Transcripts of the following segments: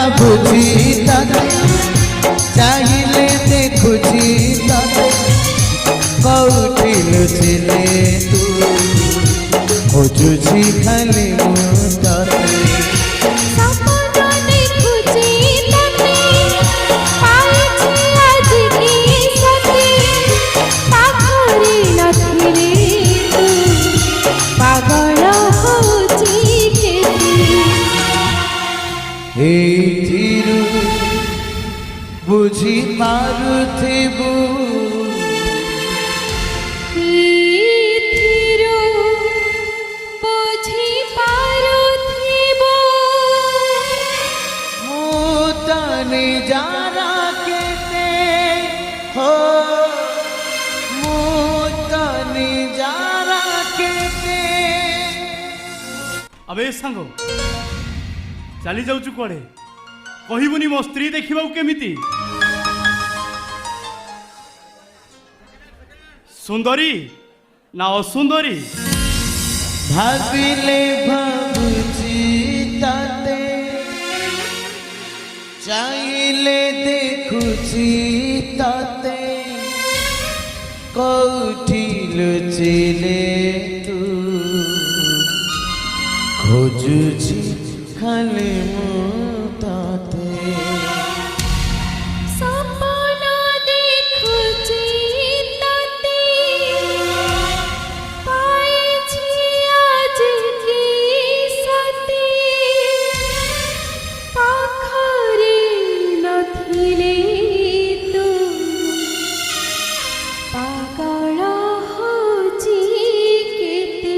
ভাবুছি তাতে চাইলে দেখুছি তাতে কোউঠি লুচিলে তু খোঁজুছি খালি ମୁଁ ତତେ ଏଥିରୁ ବୁଝି ପାରୁଥିବୁ ମୁଁ ତନେ ଯାରା କେତେ ହୋ ମୁଁ ତନେ ଯାରା କେତେ अबे सांग चली जाऊँ कड़े कहबुनि मो स्त्री देखा केमिति सुंदरी ना असुंदरी भाविले भाबुची ताते चाहिले देखुची ताते कोउठी लुचिले तू खोजुची खाली ମୁଁ ताते सपना देखुची ताते पाइछि आज की सती पाखरे नथिले तू पागल होची केते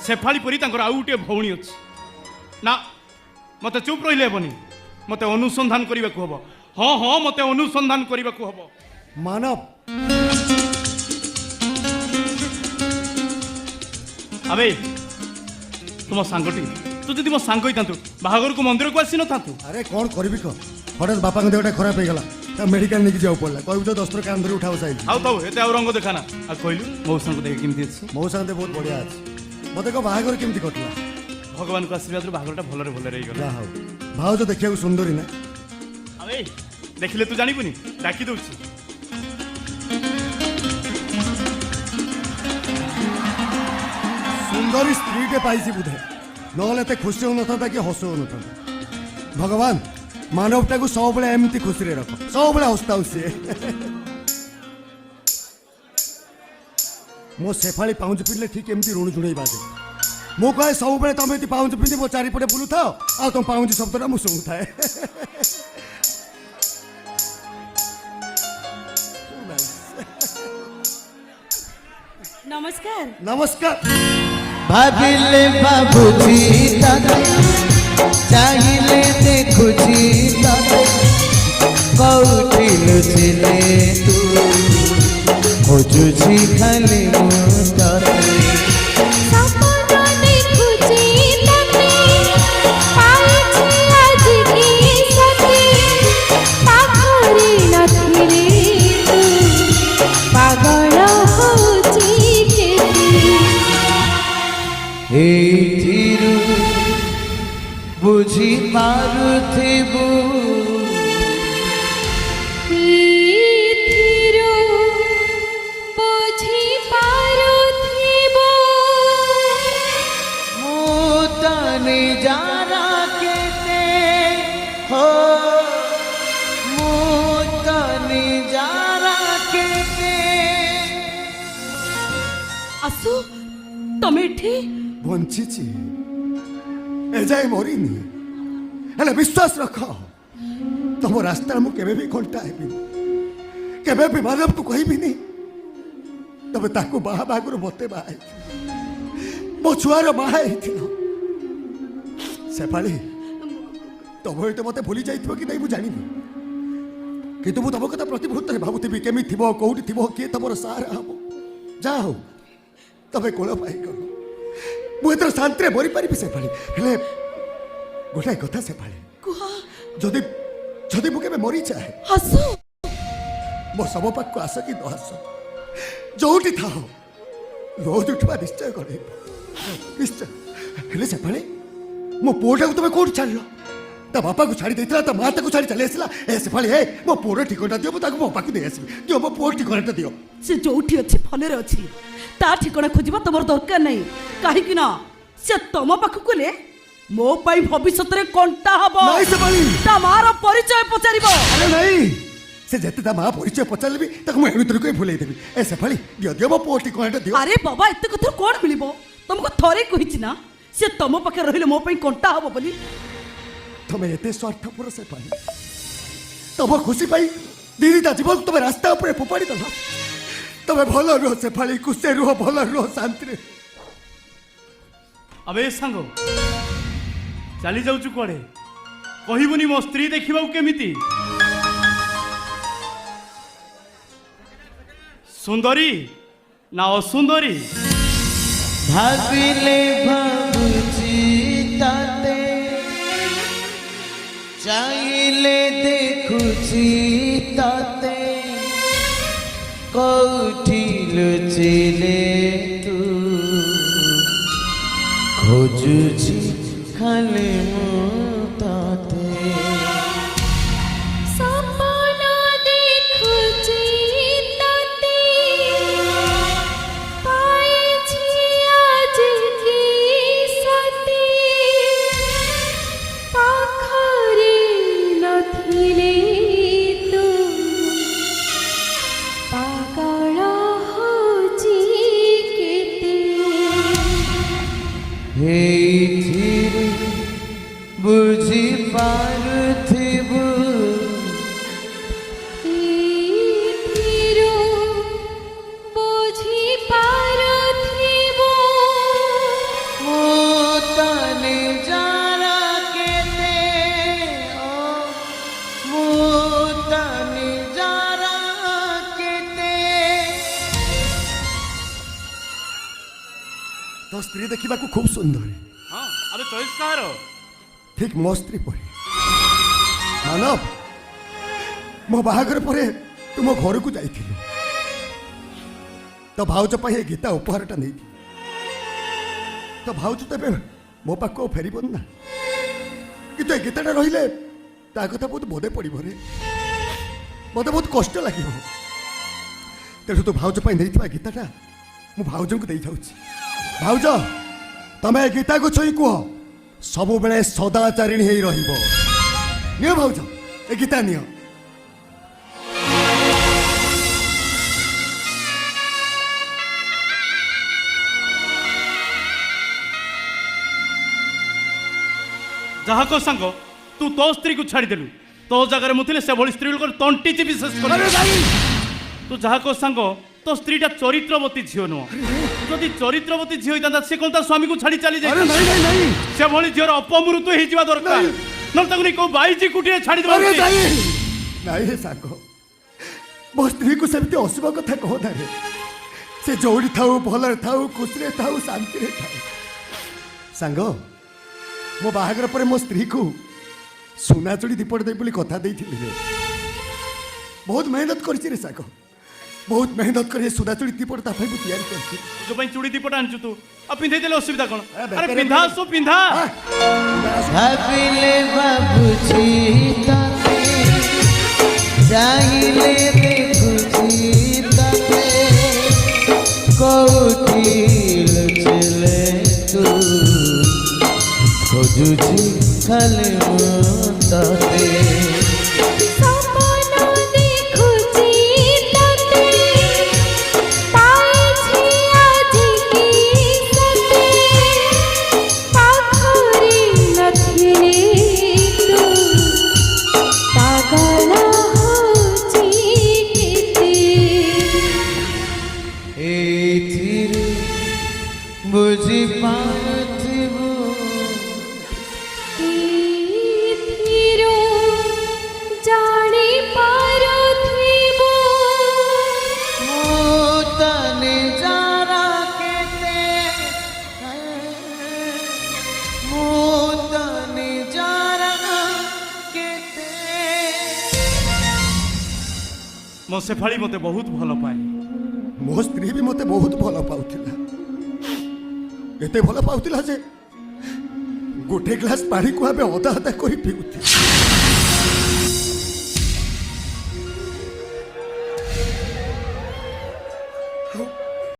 शेफाली परी आउ गोटे भौणी अच्छी ना मत चुप रही हेबनी मत अनुसंधान करने को हम हाँ हाँ मत अनुसंधान करने को हम मानव अबे तुम सांगटी तू जब मो सांग ही बाहागर को मंदिर को आसी न था अरे कौन करी कह हठात बापा देहटा खराब हो गला मेडिकल नहीं जाऊ पड़ा कहू तो 10 कान धरी उठाओ साइज आउ ताऊ एते आ रंग देखाना आ कहलु मौसा को देख केमती अछि मौसा बहुत बढ़िया अच्छे मत कह बाहागर केमती कटला भगवान को आशीर्वाद बाहागरटा भलरे भलरे गला हाउ भाव तो देखिया सुंदरी ना अबे देखिले तू जानिबुनी डाकी दउछि सुंदरी स्त्री के पाइसी बुधे नहले खुशी हो था कि हस हो था भगवान मानवटा को सब बेले एमती खुशी रख सब बेले हस्ता सी मो शेफाली पाउच पिंधले ठीक एमती ऋण झुणई बाजे मु कहे सब बेले तुम ये पाउच पिंधि मो चारिपटे बुलू था आ तुम पाउच शब्दटा मु शुणु थाए नमस्कार नमस्कार भाविले भाबुची ताते चाहिले देखुची ताते कोउठी लुचिले तू खोजुची खाली ମୁଁ तते सपना देखुची ताते पाइछि आज की सती पाखरे नथिले तू पागल होची केते ଏଥିରୁ ବୁଝି ପାରୁଥିବୁ ଏଥିରୁ ବୁଝି ପାରୁଥିବୁ ମୁଁ ତନେ ଯାରା କେତେ ହୋ ମୁଁ ତନେ ଯାରା କେତେ आसु तमे एठी बंची एजाए मरीनी हेले विश्वास रख तुम रास्ता मुझे भी घंटा हेबी भी मानव को कहबिनी तबे ताकू बाहा बागुर मते बाहा मो छुआर बाहा शेफाली तुम तो मत भूली जाइथिबो कि नहीं मु जानिनी किंतु मु तुम कथा प्रति मुहूर्त भावुथी केमी थी कौटी थी किए तुम सहारा हम जा हो तबे कोल पाई कर मुझे शांति मरी पारि शेफाली हेले गोटाए कथा शेफाली जदि जदि मुझे मरी जाए हस मो सब पाक को आस कि न आस जोटी था रोज उठवा निश्चय कर निश्चय हेले शेफाली मो पुओटा को तुम कौट छाड़ ତା ବାପାକୁ ଛାଡ଼ି ଦେଇଥିଲା ତା ମା ତାକୁ ଛାଡ଼ି ଚାଲି ଆସିଲା ଏ ସେଫାଳି ଏ ମୋ ପୁଅର ଠିକଣା ଦିଅ ମୁଁ ତାକୁ ମୋ ପାଖକୁ ଦେଇ ଆସିବି ଦିଅ ମୋ ପୁଅ ଠିକଣାଟା ଦିଅ ସେ ଯୋଉଠି ଅଛି ଭଲରେ ଅଛି ତା ଠିକଣା ଖୋଜିବା ତମର ଦରକାର ନାହିଁ କାହିଁକି ନା ସେ ତମ ପାଖକୁ ଗଲେ ମୋ ପାଇଁ ଭବିଷ୍ୟତରେ କଣ୍ଟା ହବ ନାଇଁ ସେଫାଳି ତା ମାର ପରିଚୟ ପଚାରିବ ଆରେ ନାଇଁ ସେ ଯେତେ ତା ମା ପରିଚୟ ପଚାରିବି ତାକୁ ମୁଁ ଏଣୁତରକୁ ଭୁଲେଇ ଦେବି ଏ ସେଫାଳି ଦିଅ ଦିଅ ମୋ ପୁଅ ଠିକଣାଟା ଦିଅ ଆରେ ବାବା ଏତେ କଥା କଣ ମିଳିବ ତମକୁ ଥରେ କହିଛି ନା ସେ ତମ ପାଖରେ ରହିଲେ ମୋ ପାଇଁ କଣ୍ଟା ହବ ବୋଲି ତମେ ଏତେ ସ୍ୱାର୍ଥପର ସେଫାଳି ତମ ଖୁସି ପାଇଁ ଦିଦିଟା ଜୀବନ ତମେ ରାସ୍ତା ଉପରେ ଫୋପାଡ଼ି ଦେଲ ତମେ ଭଲ ରୁହ ସେଫାଳି ଖୁସି ରୁହ ଭଲ ରୁହ ଶାନ୍ତିରେ আবে সাঙ্গ চালি যাচ্ছু কুয়াড়ে কহিবনি মো স্ত্রী দেখিবাকু কেমিতি সুন্দরী না অসুন্দরী ভাবিলে ভাবুছি তাতে চাইলে দেখুছি তাতে কোঠি লুচিলে তু খোঁজুছি খালি মু তাতে সপন দেখুছি তাতে পাইছি আজ কি সতে পাখরে নথিলে তু পাগল হচ্ছি কেতে ହେଇଥିରେ ବୁଝି ପାରୁଥିବୁ ଏଥିରୁ ବୁଝି ପାରୁଥିବ ମୁଁ ତାନେ ଯାରା କେତେ ମୁଁ ତାନେ ଯାରା କେତେ ତୋ ସ୍ତ୍ରୀ ଦେଖିବାକୁ ଖୁବ୍ ସୁନ୍ଦର হ্যাঁ আবে চয়েস কাহার ঠিক ମୋ ସ୍ତ୍ରୀ ପରି ମାନବ ମୋ ବାହାଘର ପରେ ତୁ ମୋ ଘରକୁ ଯାଇଥିଲୁ ତୋ ଭାଉଜ ପାଇଁ ଏ ଗୀତା ଉପହାରଟା ନେଇଥିଲି ତୋ ଭାଉଜ ତ ଏବେ ମୋ ପାଖକୁ ଆଉ ଫେରିବନି ନା କିନ୍ତୁ ଏ ଗୀତାଟା ରହିଲେ ତା କଥା ବହୁତ ମନେ ପଡ଼ିବ ରେ ମୋତେ ବହୁତ କଷ୍ଟ ଲାଗିବ ତେଣୁ ତୁ ଭାଉଜ ପାଇଁ ନେଇଥିବା ଗୀତାଟା ମୁଁ ଭାଉଜଙ୍କୁ ଦେଇଯାଉଛି ଭାଉଜ ତମେ ଏ ଗୀତାକୁ ଛୁଇଁ କୁହ ସବୁବେଳେ ସଦାଚାରିଣୀ ହେଇ ରହିବ ନିଅ ଭାଉଜ ଏ ଗୀତା ନିଅ যাহা কো সাঙ্গ তু তো স্ত্রী কু ছাড়ি দেলু তো জায়গায় মু থিলে সেভଳି স্ত্রী লোক তন্টি চিপি শেষ করে তু যাহা কো সাঙ্গ তো স্ত্রীটা চরিত্রবতী ঝিও নুহ যদি চরিত্রবতী ঝিও হইতা সে কোন তার স্বামী কু ছাড়ি চালি যাই আরে নাই নাই নাই সেভଳି ঝিওর অপমৃত্যু হইଯିବା দরকার নাই। নল তাকু নেই কো বাইজি কুটিয়ে ছাড়ি দেবা আরে উচিত। নাই নাই হে ସାଙ୍ଗ ମୋ ସ୍ତ୍ରୀକୁ ସେମିତି ଅଶୁଭ କଥା କହନା ରେ ସେ ଯୋଉଠି ଥାଉ ଭଲରେ ଥାଉ ଖୁସିରେ ଥାଉ ଶାନ୍ତିରେ ଥାଉ ସାଙ୍ଗ ମୋ ବାହାଘର ପରେ ମୋ ସ୍ତ୍ରୀକୁ ସୁନା ଚୁଡ଼ି ଦୀପଟ ଦେବି ବୋଲି କଥା ଦେଇଥିଲି ରେ ବହୁତ ମେହନତ କରିଛି ରେ ସାଙ୍ଗ ବହୁତ ମେହନତ କରି ଏ ସୁନା ଚୁଡ଼ି ଦୀପଟ ତା ପାଇଁ ମୁଁ ତିଆରି କରିଛି जो ପାଇଁ ଚୁଡ଼ି ଦୀପଟା ଆଣିଛୁ ତୁ ଆଉ ପିନ୍ଧେଇ ଦେଲେ ଅସୁବିଧା କଣ ଏ ଆରେ ବେକାରେ ପିନ୍ଧା ସୁ ପିନ୍ଧା ଆଃ, ଭାବିଲେ ଭାବୁଛି ତାତେ ଚାହିଁଲେ ଦେଖୁଛି ତାତେ କୋଉଠି ଲୁଚିଲେ ତୁ ଖୋଜୁଛି ଖାଲି ମୁଁ ତାତେ সপন দেখুছি তাতে পাইছি আজ কি সতে পাখরে নথিলে তু পাগল হচ্ছি কেতে ଏଥିରେ ବୁଝି ପାରୁଥିବୁ ଏଥିରୁ ଜାଣି ପାରୁଥିବ ମୁଁ ତାନେ ଯାରା କେତେ ମୁଁ ତାନେ ଯାରା କେତେ ମୋ ସେଫାଳି ମତେ ବହୁତ ଭଲ ପାଏ ମୋ ସ୍ତ୍ରୀ ବି ମୋତେ ବହୁତ ଭଲ ପାଉଥିଲା ଏତେ ଭଲ ପାଉଥିଲା ଯେ गोटे ग्लास पानी को आम अदा अदा कर पिउथि